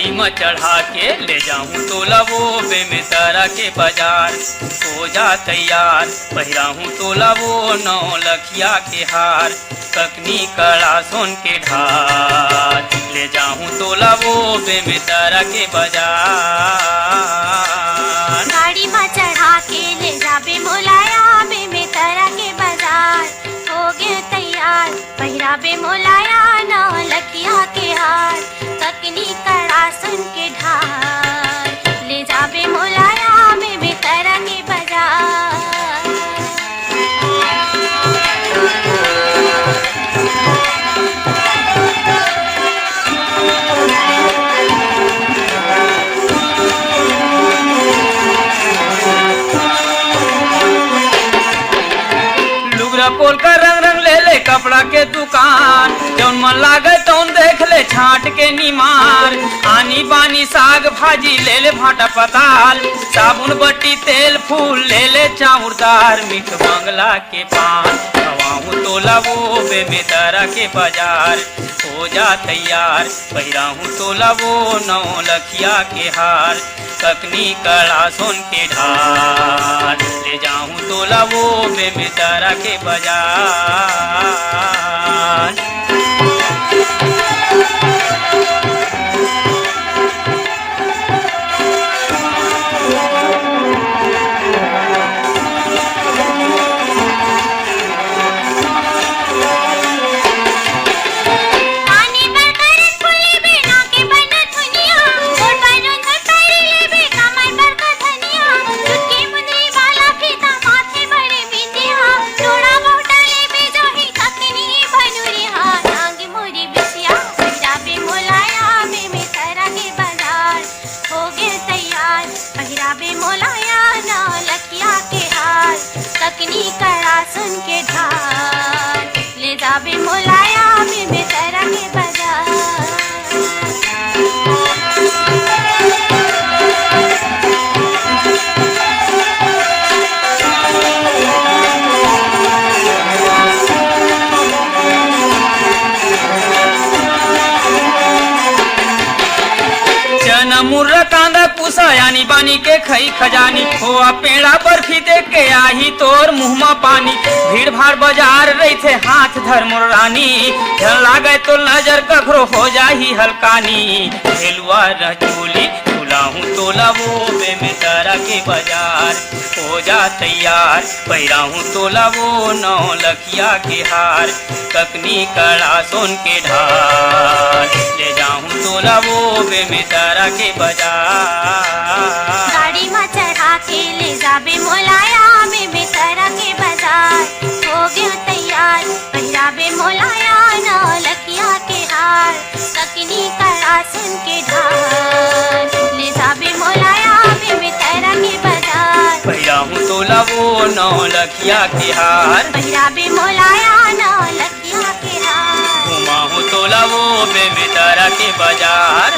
गाड़ी में चढ़ा के ले जाऊं तोला वो बेमितरा के बाजार। हो जा तैयार पहिराहूं तोला वो 9 लखिया के हार। ककनी कड़ा सोन के ढार ले जाऊं तोला वो बेमितरा के बाजार। गाड़ी में चढ़ा के ले जाबे मोलाया बेमितरा के बाजार। हो गए तैयार पहिराबे मोलाया 9 लखिया के हार। ककनी कड़ा सुन के ढार ले जाबे मोलाया बेमितरा के बाजार। पोल का रंग रंग ले ले कपड़ा के दुकान। जौन मन लागे तौन देख ले छाट के निमार। आनी बानी साग भाजी ले ले भाटा पताल। साबुन बट्टी तेल फूल ले ले चाउरदार। मीठ बंगला के पान खवाऊं तोला वो बेमितरा के बाजार। हो जा तैयार पहिराहूं तोला वो 9 लखिया के हार। ककनी कड़ा सोन के ढार ले जाऊं तोला वो बेमितरा के बाजार। ककनी कड़ा सुन के ढार ले जाबे मोलाया बेमितरा के बाजार। मुर्रा कांदा पूसा यानी बानी के खई खजानी। हो पेड़ा बर्फी देख के आही तोर मुँह में पानी। भीड़ भाड़ बाजार रही थे हाथ धर मोर रानी। झल लागे तो नजर कखरो हो जाही हल्कानी। हेलुआ रचूली तुलाहूं तोला वो बेमितरा के बाजार। हो जा तैयार पहिराहूं तोला वो 9 लखिया के हार। ककनी कड़ा सोन के ढार ले जाऊं तोला वो बेमितरा के बाजार। गाड़ी में चढ़ा के ले जाबे मोलाया बेमितरा के बाजार। हो गए तैयार पहिराबे मोलाया 9 लखिया के हार। ककनी कड़ा सुन के ढार ले जाबे मोलाया बेमितरा के बाजार। पहिराहूं तोला वो 9 लखिया के हार। पहिराबे मोलाया 9 लखिया के हार। घुमाहूं तोला वो बेमितरा के बाजार।